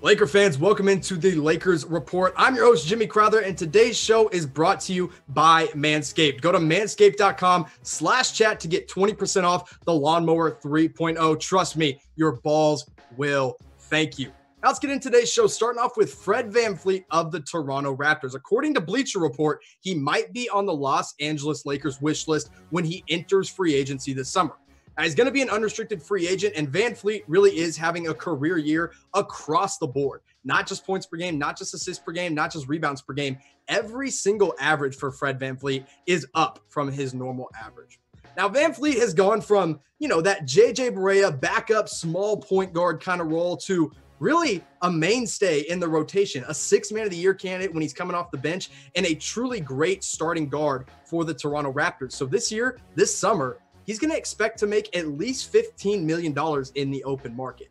Laker fans, welcome into the Lakers Report. I'm your host, Jimmy Crowther, and today's show is brought to you by Manscaped. Go to manscaped.com/chat to get 20% off the Lawnmower 3.0. Trust me, your balls will thank you. Now let's get into today's show, starting off with Fred VanVleet of the Toronto Raptors. According to Bleacher Report, he might be on the Los Angeles Lakers wish list when he enters free agency this summer. Now, he's going to be an unrestricted free agent, and VanVleet really is having a career year across the board. Not just points per game, not just assists per game, not just rebounds per game. Every single average for Fred VanVleet is up from his normal average. Now, VanVleet has gone from, that J.J. Barea backup small point guard kind of role to really a mainstay in the rotation, a sixth man of the year candidate when he's coming off the bench, and a truly great starting guard for the Toronto Raptors. So this summer, he's going to expect to make at least $15 million in the open market.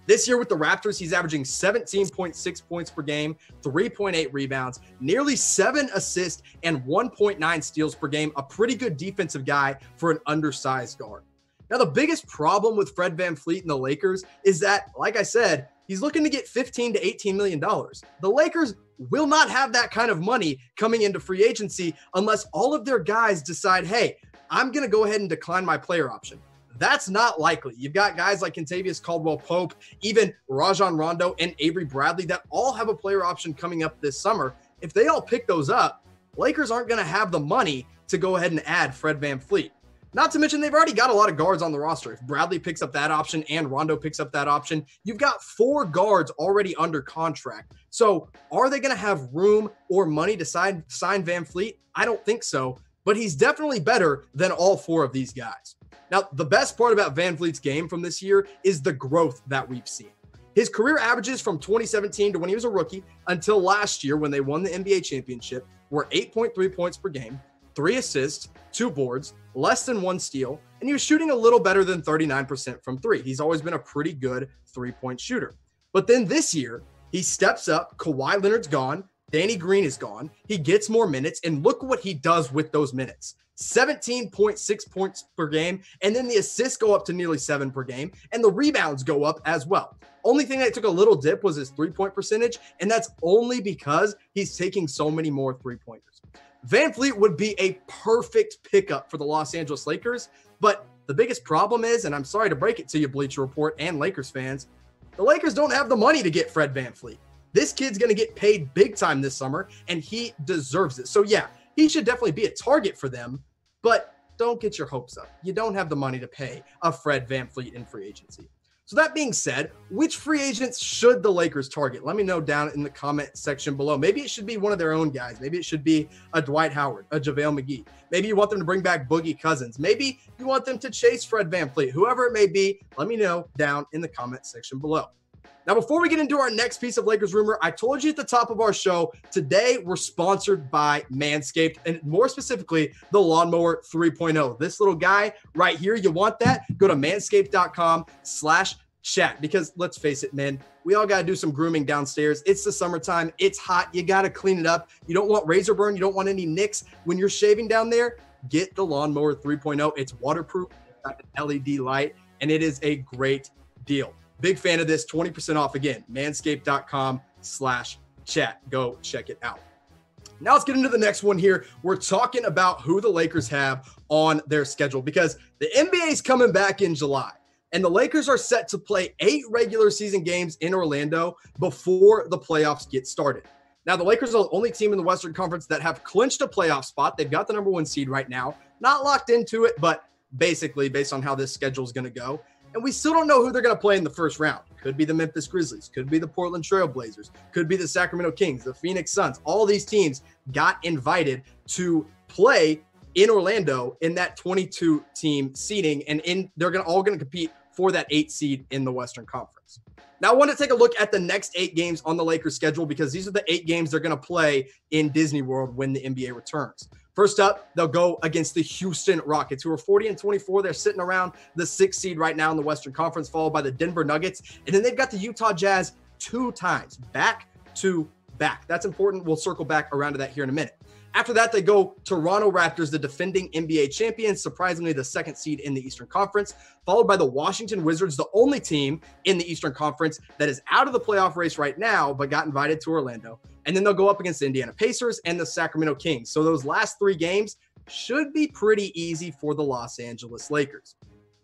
This year with the Raptors, he's averaging 17.6 points per game, 3.8 rebounds, nearly 7 assists, and 1.9 steals per game. A pretty good defensive guy for an undersized guard. Now, the biggest problem with Fred VanVleet and the Lakers is that, like I said, he's looking to get $15 to $18 million. The Lakers will not have that kind of money coming into free agency unless all of their guys decide, hey, I'm going to go ahead and decline my player option. That's not likely. You've got guys like Kentavious Caldwell-Pope, even Rajon Rondo and Avery Bradley that all have a player option coming up this summer. If they all pick those up, Lakers aren't going to have the money to go ahead and add Fred VanVleet. Not to mention, they've already got a lot of guards on the roster. If Bradley picks up that option and Rondo picks up that option, you've got 4 guards already under contract. So are they going to have room or money to sign VanVleet? I don't think so, but he's definitely better than all 4 of these guys. Now, the best part about VanVleet's game from this year is the growth that we've seen. His career averages from 2017 to when he was a rookie until last year when they won the NBA championship were 8.3 points per game, 3 assists, 2 boards, less than 1 steal, and he was shooting a little better than 39% from 3. He's always been a pretty good 3-point shooter. But then this year, he steps up. Kawhi Leonard's gone. Danny Green is gone. He gets more minutes, and look what he does with those minutes. 17.6 points per game, and then the assists go up to nearly 7 per game, and the rebounds go up as well. Only thing that took a little dip was his 3-point percentage, and that's only because he's taking so many more 3-pointers. VanVleet would be a perfect pickup for the Los Angeles Lakers, but the biggest problem is, and I'm sorry to break it to you, Bleacher Report and Lakers fans, the Lakers don't have the money to get Fred VanVleet. This kid's going to get paid big time this summer, and he deserves it. So yeah, he should definitely be a target for them, but don't get your hopes up. You don't have the money to pay a Fred VanVleet in free agency. So that being said, which free agents should the Lakers target? Let me know down in the comment section below. Maybe it should be one of their own guys. Maybe it should be a Dwight Howard, a JaVale McGee. Maybe you want them to bring back Boogie Cousins. Maybe you want them to chase Fred VanVleet. Whoever it may be, let me know down in the comment section below. Now, before we get into our next piece of Lakers rumor, I told you at the top of our show, today we're sponsored by Manscaped, and more specifically, the Lawnmower 3.0. This little guy right here, you want that? Go to manscaped.com/chat, because let's face it, man, we all got to do some grooming downstairs. It's the summertime. It's hot. You got to clean it up. You don't want razor burn. You don't want any nicks when you're shaving down there. Get the Lawnmower 3.0. It's waterproof, it's got an LED light, and it is a great deal. Big fan of this. 20% off again. Manscaped.com/chat. Go check it out. Now let's get into the next one here. We're talking about who the Lakers have on their schedule, because the NBA is coming back in July, and the Lakers are set to play 8 regular season games in Orlando before the playoffs get started. Now, the Lakers are the only team in the Western Conference that have clinched a playoff spot. They've got the #1 seed right now. Not locked into it, but basically based on how this schedule is going to go. And we still don't know who they're going to play in the first round. Could be the Memphis Grizzlies, could be the Portland Trail Blazers, could be the Sacramento Kings, the Phoenix Suns. All these teams got invited to play in Orlando in that 22-team seeding, and they're all going to compete for that 8 seed in the Western Conference. Now, I want to take a look at the next 8 games on the Lakers schedule, because these are the 8 games they're going to play in Disney World when the NBA returns. First up, they'll go against the Houston Rockets, who are 40-24. They're sitting around the 6th seed right now in the Western Conference, followed by the Denver Nuggets. And then they've got the Utah Jazz 2 times, back to back. That's important. We'll circle back around to that here in a minute. After that, they go Toronto Raptors, the defending NBA champions, surprisingly the second seed in the Eastern Conference, followed by the Washington Wizards, the only team in the Eastern Conference that is out of the playoff race right now, but got invited to Orlando. And then they'll go up against the Indiana Pacers and the Sacramento Kings. So those last 3 games should be pretty easy for the Los Angeles Lakers.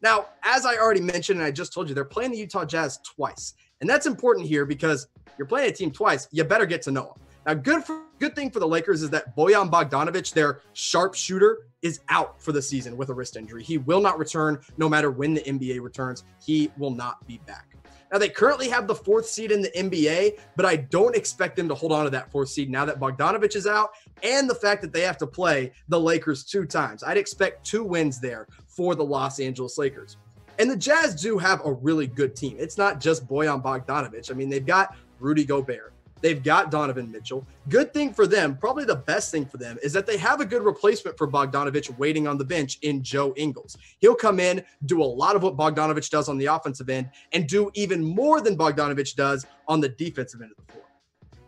Now, as I already mentioned, and I just told you, they're playing the Utah Jazz twice. And that's important here because you're playing a team twice, you better get to know them. Now, good thing for the Lakers is that Bojan Bogdanovic, their sharpshooter, is out for the season with a wrist injury. He will not return no matter when the NBA returns. He will not be back. Now, they currently have the 4th seed in the NBA, but I don't expect them to hold on to that 4th seed now that Bogdanovic is out and the fact that they have to play the Lakers 2 times. I'd expect 2 wins there for the Los Angeles Lakers. And the Jazz do have a really good team. It's not just Bojan Bogdanovic. I mean, they've got Rudy Gobert. They've got Donovan Mitchell. Good thing for them, probably the best thing for them, is that they have a good replacement for Bogdanovic waiting on the bench in Joe Ingles. He'll come in, do a lot of what Bogdanovic does on the offensive end, and do even more than Bogdanovic does on the defensive end of the floor.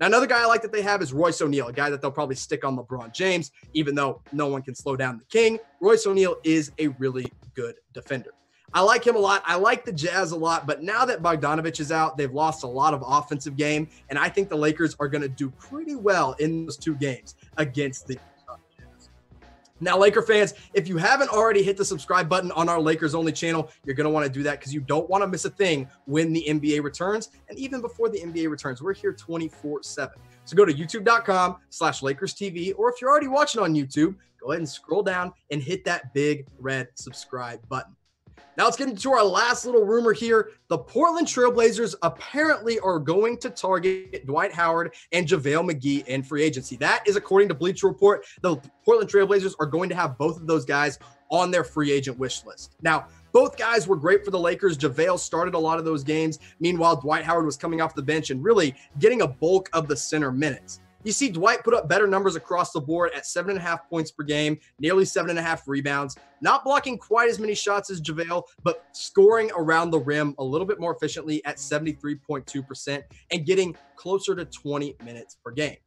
Now, another guy I like that they have is Royce O'Neal, a guy that they'll probably stick on LeBron James, even though no one can slow down the king. Royce O'Neal is a really good defender. I like him a lot. I like the Jazz a lot, but now that Bogdanovic is out, they've lost a lot of offensive game, and I think the Lakers are going to do pretty well in those 2 games against the Jazz. Now, Laker fans, if you haven't already hit the subscribe button on our Lakers only channel, you're going to want to do that because you don't want to miss a thing when the NBA returns, and even before the NBA returns, we're here 24/7. So go to youtube.com/LakersTV, or if you're already watching on YouTube, go ahead and scroll down and hit that big red subscribe button. Now let's get into our last little rumor here. The Portland Trailblazers apparently are going to target Dwight Howard and JaVale McGee in free agency. That is according to Bleacher Report. The Portland Trailblazers are going to have both of those guys on their free agent wish list. Now, both guys were great for the Lakers. JaVale started a lot of those games. Meanwhile, Dwight Howard was coming off the bench and really getting a bulk of the center minutes. You see Dwight put up better numbers across the board at 7.5 points per game, nearly 7.5 rebounds, not blocking quite as many shots as JaVale, but scoring around the rim a little bit more efficiently at 73.2% and getting closer to 20 minutes per game.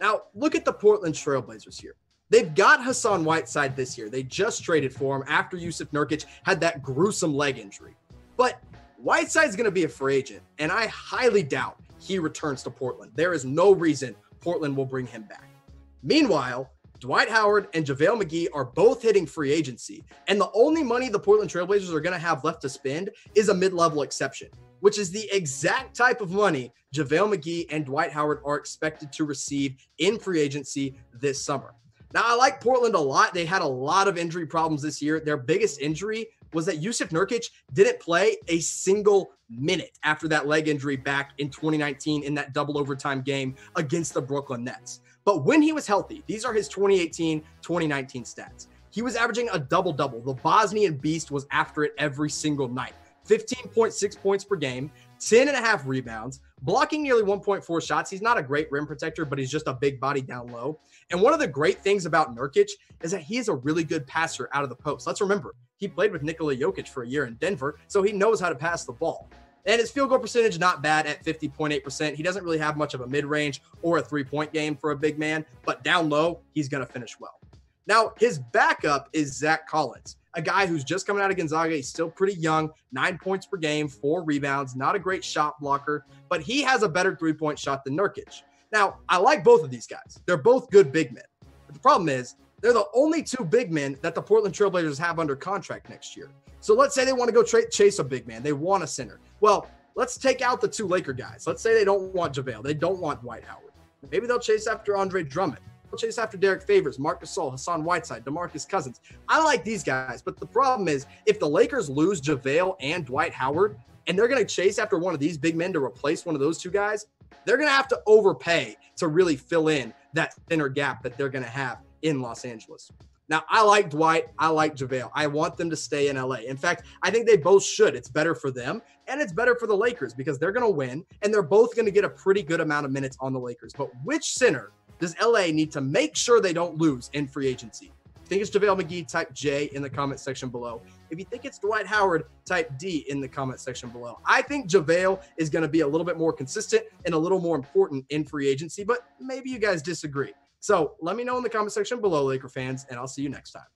Now, look at the Portland Trailblazers here. They've got Hassan Whiteside this year. They just traded for him after Jusuf Nurkic had that gruesome leg injury. But Whiteside's going to be a free agent, and I highly doubt he returns to Portland. There is no reason Portland will bring him back. Meanwhile, Dwight Howard and JaVale McGee are both hitting free agency, and the only money the Portland Trailblazers are going to have left to spend is a mid-level exception, which is the exact type of money JaVale McGee and Dwight Howard are expected to receive in free agency this summer. Now, I like Portland a lot. They had a lot of injury problems this year. Their biggest injury was that Jusuf Nurkic didn't play a single minute after that leg injury back in 2019 in that double overtime game against the Brooklyn Nets. But when he was healthy, these are his 2018-2019 stats. He was averaging a double-double. The Bosnian beast was after it every single night. 15.6 points per game, 10.5 rebounds, blocking nearly 1.4 shots. He's not a great rim protector, but he's just a big body down low. And one of the great things about Nurkic is that he is a really good passer out of the post. Let's remember, he played with Nikola Jokic for a year in Denver, so he knows how to pass the ball. And his field goal percentage, not bad at 50.8%. He doesn't really have much of a mid-range or a three-point game for a big man, but down low, he's going to finish well. Now, his backup is Zach Collins, a guy who's just coming out of Gonzaga. He's still pretty young, 9 points per game, 4 rebounds, not a great shot blocker, but he has a better three-point shot than Nurkic. Now, I like both of these guys. They're both good big men. But the problem is, they're the only 2 big men that the Portland Trailblazers have under contract next year. So let's say they want to go chase a big man. They want a center. Well, let's take out the 2 Laker guys. Let's say they don't want JaVale. They don't want Dwight Howard. Maybe they'll chase after Andre Drummond. They'll chase after Derek Favors, Marc Gasol, Hassan Whiteside, DeMarcus Cousins. I like these guys, but the problem is if the Lakers lose JaVale and Dwight Howard, and they're going to chase after one of these big men to replace one of those 2 guys, they're going to have to overpay to really fill in that thinner gap that they're going to have in Los Angeles. Now, I like Dwight. I like JaVale. I want them to stay in LA. In fact, I think they both should. It's better for them, and it's better for the Lakers because they're going to win, and they're both going to get a pretty good amount of minutes on the Lakers. But which center does LA need to make sure they don't lose in free agency? If you think it's JaVale McGee, type J in the comment section below. If you think it's Dwight Howard, type D in the comment section below. I think JaVale is going to be a little bit more consistent and a little more important in free agency, but maybe you guys disagree. So let me know in the comment section below, Laker fans, and I'll see you next time.